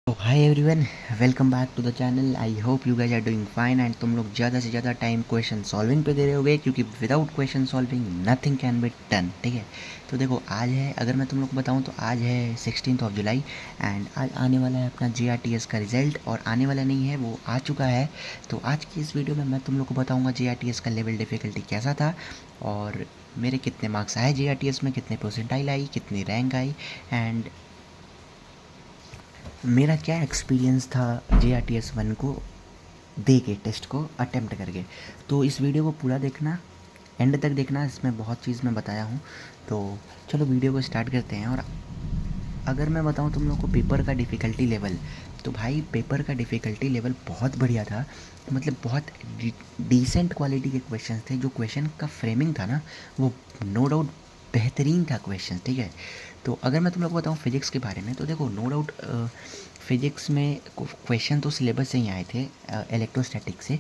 तो hi everyone, welcome back to the channel. I hope you guys are doing fine and तुम लोग ज़्यादा से ज़्यादा टाइम क्वेश्चन सॉल्विंग पे दे रहे होगे, क्योंकि without question solving nothing can be done. ठीक है, तो देखो आज है, अगर मैं तुम लोग को बताऊं तो आज है 16 जुलाई एंड आज आने वाला है अपना JRTS का रिज़ल्ट। और आने वाला नहीं है, वो आ चुका है। तो आज की इस वीडियो में मैं तुम लोग को बताऊँगा JRTS का लेवल डिफ़िकल्टी कैसा था और मेरे कितने मार्क्स आए JRTS में, कितने परसेंटाइल आई, कितनी रैंक आई एंड मेरा क्या एक्सपीरियंस था JRTS 1 को दे के, टेस्ट को अटेम्प्ट करके। तो इस वीडियो को पूरा देखना, एंड तक देखना, इसमें बहुत चीज़ मैं बताया हूँ। तो चलो वीडियो को स्टार्ट करते हैं। और अगर मैं बताऊँ तुम लोग को पेपर का डिफ़िकल्टी लेवल, तो भाई पेपर का डिफ़िकल्टी लेवल बहुत बढ़िया था। मतलब बहुत डिसेंट क्वालिटी के क्वेश्चंस थे। जो क्वेश्चन का फ्रेमिंग था ना, वो नो डाउट बेहतरीन था क्वेश्चन। ठीक है, तो अगर मैं तुम लोग को बताऊँ फिज़िक्स के बारे में, तो देखो नो डाउट फिज़िक्स में क्वेश्चन तो सिलेबस से ही आए थे, इलेक्ट्रोस्टैटिक से।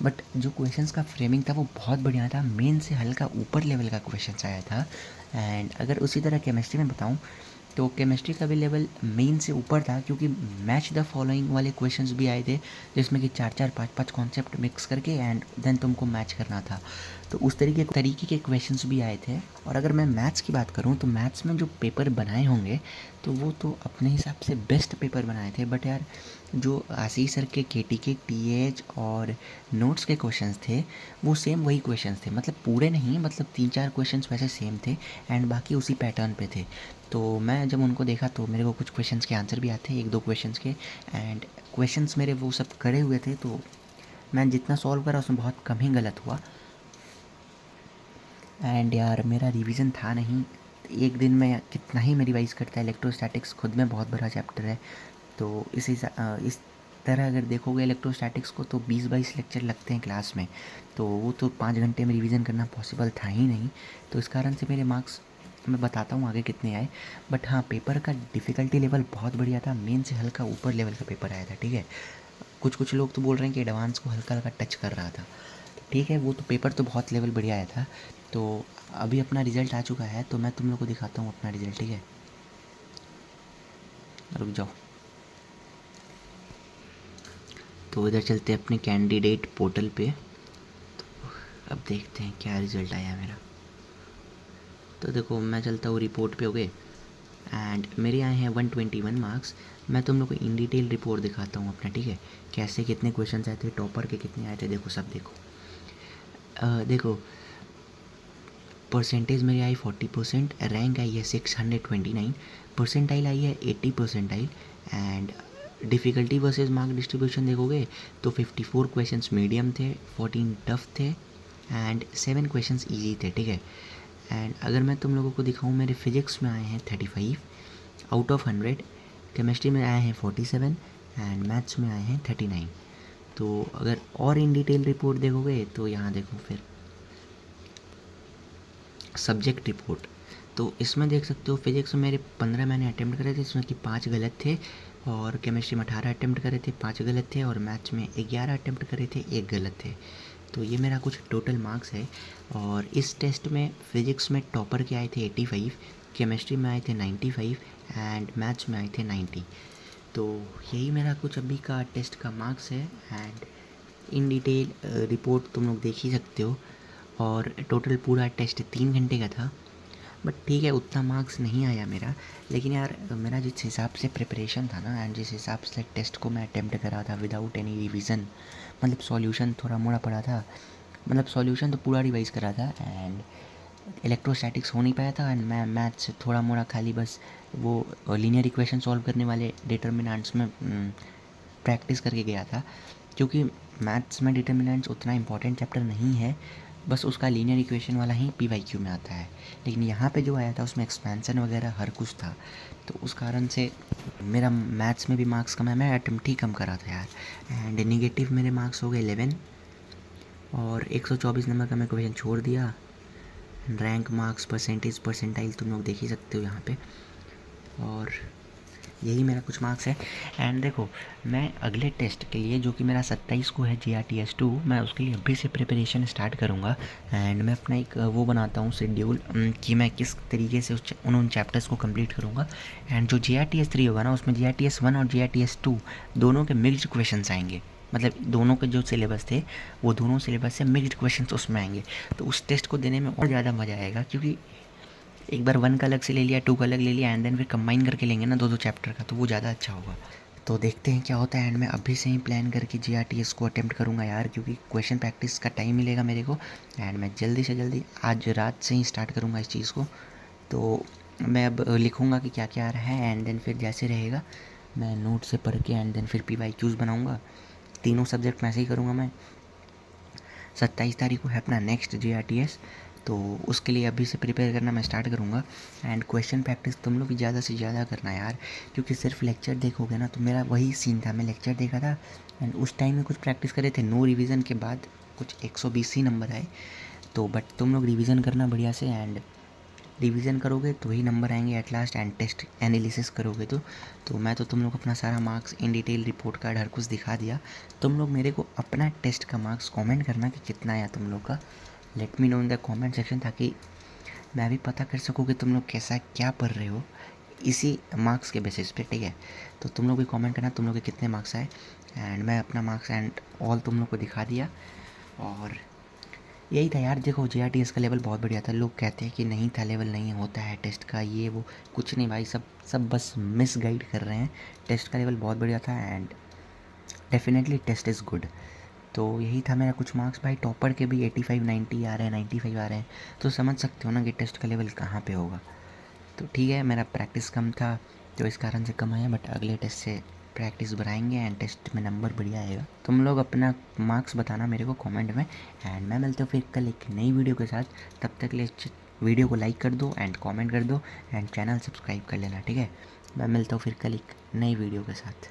बट जो क्वेश्चंस का फ्रेमिंग था वो बहुत बढ़िया था, मेन से हल्का ऊपर लेवल का क्वेश्चन आया था। एंड अगर उसी तरह केमिस्ट्री में बताऊँ तो केमिस्ट्री का भी लेवल मेन से ऊपर था, क्योंकि मैच द फॉलोइंग वाले क्वेश्चंस भी आए थे, जिसमें कि चार चार पाँच पाँच कॉन्सेप्ट मिक्स करके एंड देन तुमको मैच करना था। तो उस तरीके के क्वेश्चंस भी आए थे। और अगर मैं मैथ्स की बात करूं तो मैथ्स में जो पेपर बनाए होंगे तो वो तो अपने हिसाब से बेस्ट पेपर बनाए थे। बट यार जो आशीष सर के KT के TH और नोट्स के क्वेश्चंस थे, वो सेम वही क्वेश्चंस थे। मतलब पूरे नहीं, मतलब 3-4 क्वेश्चंस वैसे सेम थे एंड बाकी उसी पैटर्न पे थे। तो मैं जब उनको देखा तो मेरे को कुछ क्वेश्चंस के आंसर भी आते हैं, 1-2 क्वेश्चंस के। एंड क्वेश्चंस मेरे वो सब करे हुए थे, तो मैं जितना सॉल्व करा उसमें बहुत कम ही गलत हुआ। एंड यार मेरा रिवीजन था नहीं, एक दिन में कितना ही मैं रिवाइज़ करता है। इलेक्ट्रोस्टैटिक्स खुद में बहुत बड़ा चैप्टर है। तो इस तरह अगर देखोगे इलेक्ट्रोस्टैटिक्स को, तो 20-22 लेक्चर लगते हैं क्लास में। तो वो तो 5 घंटे में रिवीजन करना पॉसिबल था ही नहीं। तो इस कारण से मेरे मार्क्स मैं बताता हूँ आगे कितने आए। बट हाँ, पेपर का डिफ़िकल्टी लेवल बहुत बढ़िया था, मेन से हल्का ऊपर लेवल का पेपर आया था। ठीक है, कुछ कुछ लोग तो बोल रहे हैं कि एडवांस को हल्का हल्का टच कर रहा था। ठीक है, वो तो पेपर तो बहुत लेवल बढ़िया आया था। तो अभी अपना रिज़ल्ट आ चुका है, तो मैं तुम लोग को दिखाता हूँ अपना रिज़ल्ट। ठीक है, रुक जाओ। तो इधर चलते हैं अपने कैंडिडेट पोर्टल पे। अब देखते हैं क्या रिज़ल्ट आया मेरा। तो देखो मैं चलता हूँ रिपोर्ट पे, हो गए एंड मेरे आए हैं 121 मार्क्स। मैं तुम लोग को इन डिटेल रिपोर्ट दिखाता हूँ अपना। ठीक है, कैसे कितने क्वेश्चन आए थे, टॉपर के कितने आए थे, देखो सब देखो। देखो परसेंटेज मेरी आई 40%, रैंक आई है 629, परसेंटाइल आई है 80 percentile. And difficulty versus mark distribution देखोगे तो 54 क्वेश्चंस मीडियम थे, 14 टफ थे एंड 7 क्वेश्चंस इजी थे। ठीक है, एंड अगर मैं तुम लोगों को दिखाऊं, मेरे फिजिक्स में आए हैं 35 आउट ऑफ 100, केमिस्ट्री में आए हैं 47 एंड मैथ्स में आए हैं 39। तो अगर और इन डिटेल रिपोर्ट देखोगे तो यहाँ देखो फिर सब्जेक्ट रिपोर्ट। तो इसमें देख सकते हो फिजिक्स में मेरे 15 मैंने अटैम्प्ट करे थे, इसमें कि 5 गलत थे। और केमिस्ट्री में 18 अटैम्प्ट करे थे, 5 गलत थे। और मैथ्स में 11 अटैम्प्ट करे थे, 1 गलत थे। तो ये मेरा कुछ टोटल मार्क्स है। और इस टेस्ट में फ़िज़िक्स में टॉपर के आए थे 85, केमिस्ट्री में आए थे 95 एंड मैथ्स में आए थे 90। तो यही मेरा कुछ अभी का टेस्ट का मार्क्स है। एंड इन डिटेल रिपोर्ट तुम लोग देख ही सकते हो। और टोटल पूरा टेस्ट 3 घंटे का था। बट ठीक है, उतना मार्क्स नहीं आया मेरा। लेकिन यार मेरा जिस हिसाब से प्रिपरेशन था ना एंड जिस हिसाब से टेस्ट को मैं अटेम्प्ट करा था विदाउट एनी रिवीजन, मतलब सॉल्यूशन थोड़ा मोड़ा पड़ा था, मतलब सॉल्यूशन तो पूरा रिवाइज़ करा था। एंड इलेक्ट्रोस्टैटिक्स हो नहीं पाया था एंड मैं मैथ्स से थोड़ा मोड़ा खाली बस वो लीनियर इक्वेशन सॉल्व करने वाले डिटर्मिनेंट्स में प्रैक्टिस करके गया था। क्योंकि मैथ्स में डिटर्मिनेंट्स उतना इंपॉर्टेंट चैप्टर नहीं है, बस उसका लीनियर इक्वेशन वाला ही PYQ में आता है। लेकिन यहाँ पे जो आया था उसमें एक्सपेंसन वगैरह हर कुछ था। तो उस कारण से मेरा मैथ्स में भी मार्क्स कम है, मैं अटेम्प्ट ही कम करा था यार। एंड निगेटिव मेरे मार्क्स हो गए 11 और 124 नंबर का मैं क्वेश्चन छोड़ दिया। रैंक मार्क्स परसेंटेज परसेंटाइल तुम लोग देख ही सकते हो यहाँ पे। और यही मेरा कुछ मार्क्स है। एंड देखो, मैं अगले टेस्ट के लिए जो कि मेरा 27 को है GRTS2, मैं उसके लिए अभी से प्रिपरेशन स्टार्ट करूँगा। एंड मैं अपना एक वो बनाता हूँ शेड्यूल कि मैं किस तरीके से उन चैप्टर्स को कंप्लीट करूँगा। एंड जो GRTS3 होगा ना, उसमें GRTS1 और GRTS2 दोनों के मिक्स्ड क्वेश्चंस आएंगे। मतलब दोनों के जो सिलेबस थे वो दोनों सिलेबस से मिक्स्ड क्वेश्चंस उसमें आएंगे। तो उस टेस्ट को देने में और ज़्यादा मज़ा आएगा, क्योंकि एक बार 1 का अलग से ले लिया, 2 का अलग ले लिया, एंड देन फिर कंबाइन करके लेंगे ना 2-2 चैप्टर का, तो वो ज़्यादा अच्छा होगा। तो देखते हैं क्या होता है। एंड मैं अभी से ही प्लान करके GRTS को अटेम्प्ट करूँगा यार, क्योंकि क्वेश्चन प्रैक्टिस का टाइम मिलेगा मेरे को। एंड मैं जल्दी से जल्दी आज रात से ही स्टार्ट करूँगा इस चीज़ को। तो मैं अब लिखूँगा कि क्या क्या आ रहा है, एंड देन फिर जैसे रहेगा मैं नोट से पढ़ के एंड देन फिर PYQs बनाऊँगा। तीनों सब्जेक्ट में ऐसे ही करूँगा मैं। 27 तारीख को है अपना नेक्स्ट GRTS, तो उसके लिए अभी से प्रिपेयर करना मैं स्टार्ट करूँगा। एंड क्वेश्चन प्रैक्टिस तुम लोग भी ज़्यादा से ज़्यादा करना यार, क्योंकि सिर्फ लेक्चर देखोगे ना तो मेरा वही सीन था। मैं लेक्चर देखा था एंड उस टाइम में कुछ प्रैक्टिस करे थे, नो रिवीजन के बाद कुछ 120 ही नंबर आए। तो बट तुम लोग रिवीजन करना बढ़िया से, एंड रिवीजन करोगे तो ही नंबर आएंगे at last. And test analysis करोगे तो मैं तो तुम लोग अपना सारा marks in detail report card हर कुछ दिखा दिया। तुम लोग मेरे को अपना टेस्ट का मार्क्स कमेंट करना कि कितना आया तुम लोग का। Let me know in the comment section, ताकि मैं भी पता कर सकूँ कि तुम लोग कैसा क्या पढ़ रहे हो इसी मार्क्स के बेसिस पे, ठीक है। तो तुम लोग भी कमेंट करना तुम लोग के कितने मार्क्स आए। एंड मैं अपना मार्क्स एंड ऑल तुम लोग को दिखा दिया। और यही था यार। देखो, GRTS का लेवल बहुत बढ़िया था। लोग कहते हैं कि नहीं था, लेवल नहीं होता है टेस्ट का, ये वो कुछ नहीं भाई, सब बस मिस गाइड कर रहे हैं। टेस्ट का लेवल बहुत बढ़िया था and definitely taste is good. तो यही था मेरा कुछ मार्क्स भाई। टॉपर के भी 85 90 आ रहे हैं, 95 आ रहे हैं, तो समझ सकते हो ना कि टेस्ट का लेवल कहाँ पे होगा। तो ठीक है, मेरा प्रैक्टिस कम था तो इस कारण से कम आया, बट अगले टेस्ट से प्रैक्टिस बढ़ाएंगे एंड टेस्ट में नंबर बढ़िया आएगा। तुम लोग अपना मार्क्स बताना मेरे को कमेंट में। एंड मैं मिलता हूँ फिर कल एक नई वीडियो के साथ। तब तक ले वीडियो को लाइक कर दो एंड कमेंट कर दो एंड चैनल सब्सक्राइब कर लेना, ठीक है। मैं मिलता हूँ फिर कल एक नई वीडियो के साथ।